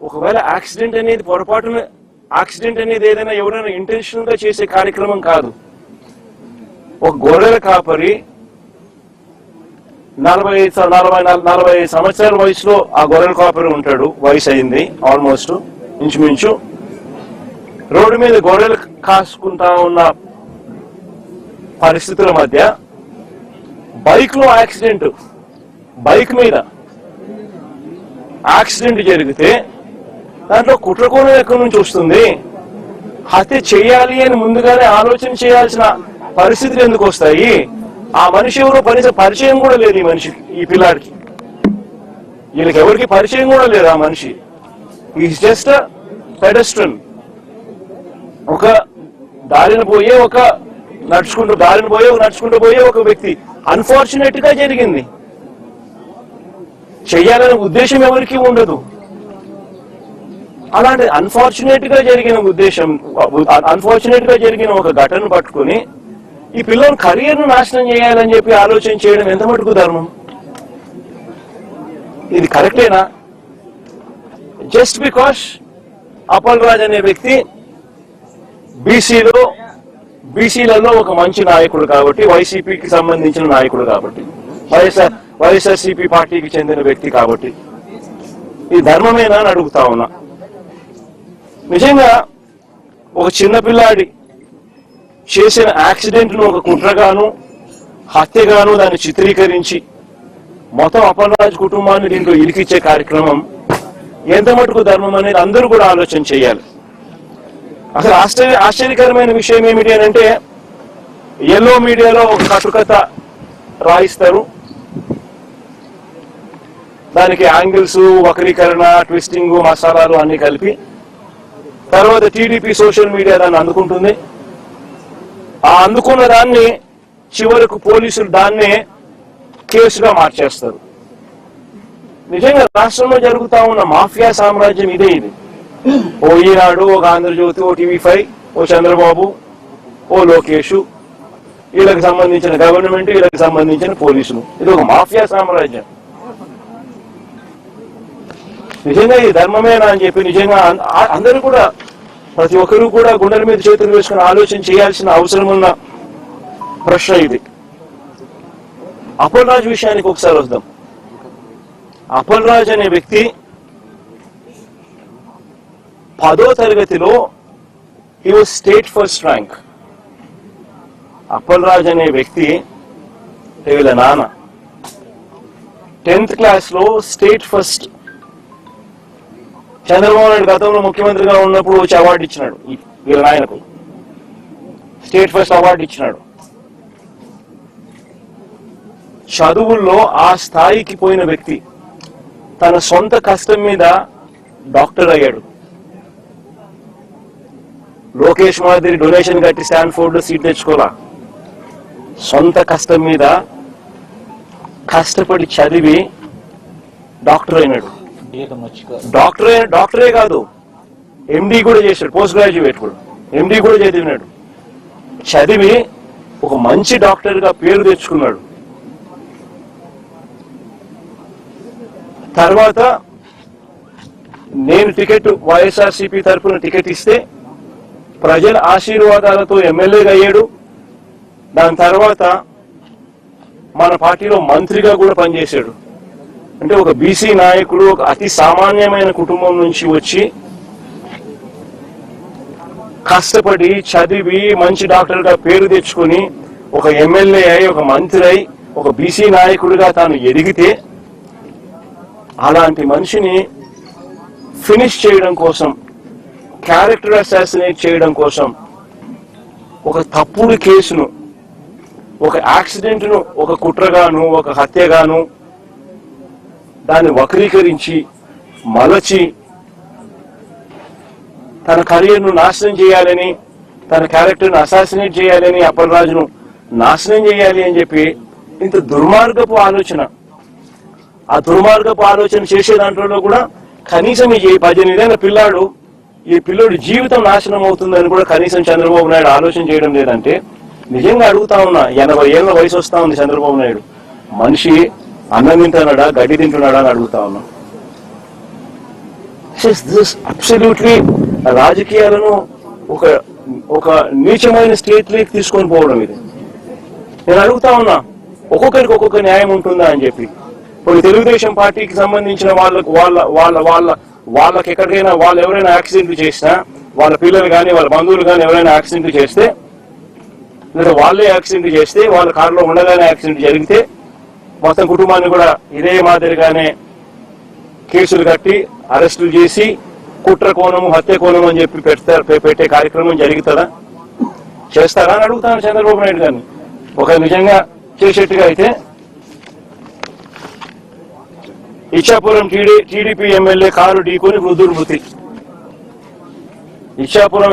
ఒకవేళ యాక్సిడెంట్ అనేది పొరపాటున యాక్సిడెంట్ అనేది ఏదైనా ఎవరైనా ఇంటెన్షనల్ గా చేసే కార్యక్రమం కాదు. ఒక గొర్రెల కాపరి 40 సంవత్సరాల వయసులో ఆ గొర్రెల కాపరి ఉంటాడు. వయసు అయింది ఆల్మోస్ట్ ఇంచుమించు. రోడ్డు మీద గొర్రెలు కాసుకుంటా ఉన్న పరిస్థితుల మధ్య బైక్ లో యాక్సిడెంట్, బైక్ మీద యాక్సిడెంట్ జరిగితే దాంట్లో కుట్రకోణం ఎక్కడి నుంచి వస్తుంది? హత్య చేయాలి అని ముందుగానే ఆలోచన చేయాల్సిన పరిస్థితులు ఎందుకు వస్తాయి? ఆ మనిషి ఎవరో పరిచయం కూడా లేదు ఈ మనిషికి, ఈ పిల్లాడికి. వీళ్ళకి ఎవరికి పరిచయం కూడా లేదు ఆ మనిషి. Is just pedestrian. ఒక దారిన పోయే నడుచుకుంటూ పోయే ఒక వ్యక్తి. అన్ఫార్చునేట్ గా జరిగింది. చెయ్యాలనే ఉద్దేశం ఎవరికి ఉండదు. అలాంటి అన్ఫార్చునేట్ గా జరిగిన ఒక ఘటన పట్టుకుని ఈ పిల్లల కెరీర్ ను నాశనం చేయాలని చెప్పి ఆలోచన చేయడం ఎంత మటుకు ధర్మం? ఇది కరెక్టేనా? జస్ట్ బికాస్ అప్పల్ రాజ్ అనే వ్యక్తి బీసీలలో ఒక మంచి నాయకుడు కాబట్టి, వైసీపీకి సంబంధించిన నాయకుడు కాబట్టి, వైఎస్ఆర్సీపీ పార్టీకి చెందిన వ్యక్తి కాబట్టి ఈ ధర్మమేనా అని అడుగుతా ఉన్నా. నిజంగా ఒక చిన్నపిల్లాడి చేసిన యాక్సిడెంట్ ను ఒక కుట్రగాను హత్యగాను దాన్ని చిత్రీకరించి మొత్తం అప్పల్ రాజ్ కుటుంబాన్ని దీంట్లో ఇరికిచ్చే కార్యక్రమం ఎంత మటుకు ధర్మం అనేది అందరూ కూడా ఆలోచన చేయాలి. అసలు ఆశ్చర్యకరమైన విషయం ఏమిటి అని అంటే, ఎల్లో మీడియాలో ఒక కట్టుకథ రాయిస్తారు. దానికి యాంగిల్స్, వక్రీకరణ, ట్విస్టింగ్, మసాలాలు అన్ని కలిపి తర్వాత టీడీపీ సోషల్ మీడియా దాన్ని అందుకుంటుంది. ఆ అందుకున్న దాన్ని చివరకు పోలీసులు దాన్నే కేసుగా మార్చేస్తారు. నిజంగా రాష్ట్రంలో జరుగుతా ఉన్న మాఫియా సామ్రాజ్యం ఇదే. ఇది ఓ ఈనాడు, ఒక ఆంధ్రజ్యోతి, ఓ టీవీ5, ఓ చంద్రబాబు, ఓ లోకేష్, వీళ్ళకి సంబంధించిన గవర్నమెంట్, వీళ్ళకి సంబంధించిన పోలీసులు. ఇది ఒక మాఫియా సామ్రాజ్యం. నిజంగా ఈ ధర్మమేనా అని చెప్పి నిజంగా అందరూ కూడా, ప్రతి ఒక్కరూ కూడా గుండెల మీద చేతులు వేసుకుని ఆలోచన చేయాల్సిన అవసరం ఉన్న ప్రశ్న ఇది. అప్పల్ రాజ్ విషయానికి ఒకసారి వద్దాం. అప్పల్ రాజ్ అనే వ్యక్తి 10వ తరగతిలో he was state first rank. Appal Raj అనే వ్యక్తి వీళ్ళ నాన్న 10th క్లాస్ లో స్టేట్ ఫస్ట్. చంద్రబాబు నాయుడు గతంలో ముఖ్యమంత్రిగా ఉన్నప్పుడు వచ్చి అవార్డు ఇచ్చినాడు వీళ్ళ నాయనకు, స్టేట్ ఫస్ట్ అవార్డు ఇచ్చినాడు. చదువుల్లో ఆ స్థాయికి పోయిన వ్యక్తి తన సొంత కష్టం మీద డాక్టర్ అయ్యాడు. లోకేష్ మాదిరి డొనేషన్ కట్టి స్టాన్ఫోర్డ్ లో సీట్ తెచ్చుకోలా. సొంత కష్టం మీద కష్టపడి చదివి డాక్టర్ అయినాడు. డాక్టరే కాదు, ఎండి కూడా చేశాడు. పోస్ట్ గ్రాడ్యుయేట్ కూడా, ఎండి కూడా చదివినాడు. చదివి ఒక మంచి డాక్టర్ గా పేరు తెచ్చుకున్నాడు. తర్వాత నేను టికెట్ వైఎస్ఆర్సీపీ తరఫున టికెట్ ఇస్తే ప్రజల ఆశీర్వాదాలతో ఎమ్మెల్యేగా అయ్యాడు. దాని తర్వాత మన పార్టీలో మంత్రిగా కూడా పనిచేశాడు. అంటే ఒక బీసీ నాయకుడు, ఒక అతి సామాన్యమైన కుటుంబం నుంచి వచ్చి కష్టపడి చదివి మంచి డాక్టర్ గా పేరు తెచ్చుకుని ఒక ఎమ్మెల్యే అయి, ఒక మంత్రి అయి, ఒక బీసీ నాయకుడిగా తాను ఎదిగితే, అలాంటి మనిషిని ఫినిష్ చేయడం కోసం, క్యారెక్టర్ అసాసినేట్ చేయడం కోసం ఒక తప్పుడు కేసును, ఒక యాక్సిడెంట్ ను ఒక కుట్రగాను, ఒక హత్యగాను దాన్ని వక్రీకరించి మలచి తన కెరీర్ను నాశనం చేయాలని, తన క్యారెక్టర్ను అసాసినేట్ చేయాలని, అప్పల్ రాజును నాశనం చేయాలి అని చెప్పి ఇంత దుర్మార్గపు ఆలోచన, ఆ దుర్మార్గపు ఆలోచన చేసే దాంట్లో కూడా కనీసం ఈ 18 ఏళ్ల పిల్లాడు, ఈ పిల్లోడి జీవితం నాశనం అవుతుందని కూడా కనీసం చంద్రబాబు నాయుడు ఆలోచన చేయడం లేదంటే నిజంగా అడుగుతా ఉన్నా. 80 ఏళ్ల వయసు వస్తా ఉంది చంద్రబాబు నాయుడు. మనిషి అన్నం తింటున్నాడా, గడ్డి తింటున్నాడా అని అడుగుతా ఉన్నా. దిస్ అబ్సల్యూట్లీ రాజకీయాలను ఒక నీచమైన స్టేట్ లీక్ తీసుకొని పోవడం ఇది. నేను అడుగుతా ఉన్నా, ఒక్కొక్కరికి ఒక్కొక్క న్యాయం ఉంటుందా అని చెప్పి. ఇప్పుడు తెలుగుదేశం పార్టీకి సంబంధించిన వాళ్ళకి ఎక్కడికైనా వాళ్ళు ఎవరైనా యాక్సిడెంట్లు చేసినా, వాళ్ళ పిల్లలు కానీ వాళ్ళ బంధువులు కానీ ఎవరైనా యాక్సిడెంట్లు చేస్తే, లేదా వాళ్ళే యాక్సిడెంట్ చేస్తే, వాళ్ళ కారులో ఉండగానే యాక్సిడెంట్ జరిగితే మొత్తం కుటుంబాన్ని కూడా ఇదే మాదిరిగానే కేసులు కట్టి అరెస్టులు చేసి కుట్ర కోణము హత్య కోణం అని చెప్పి పెట్టే కార్యక్రమం జరుగుతుందా? చేస్తారా అని అడుగుతాను చంద్రబాబు నాయుడు గారిని. ఒక నిజంగా చేసేట్టుగా అయితే ఇచ్చాపురం టీడీపీ ఎమ్మెల్యే కారు ఢీకొని వృద్ధుడు మృతి. ఇచ్చాపురం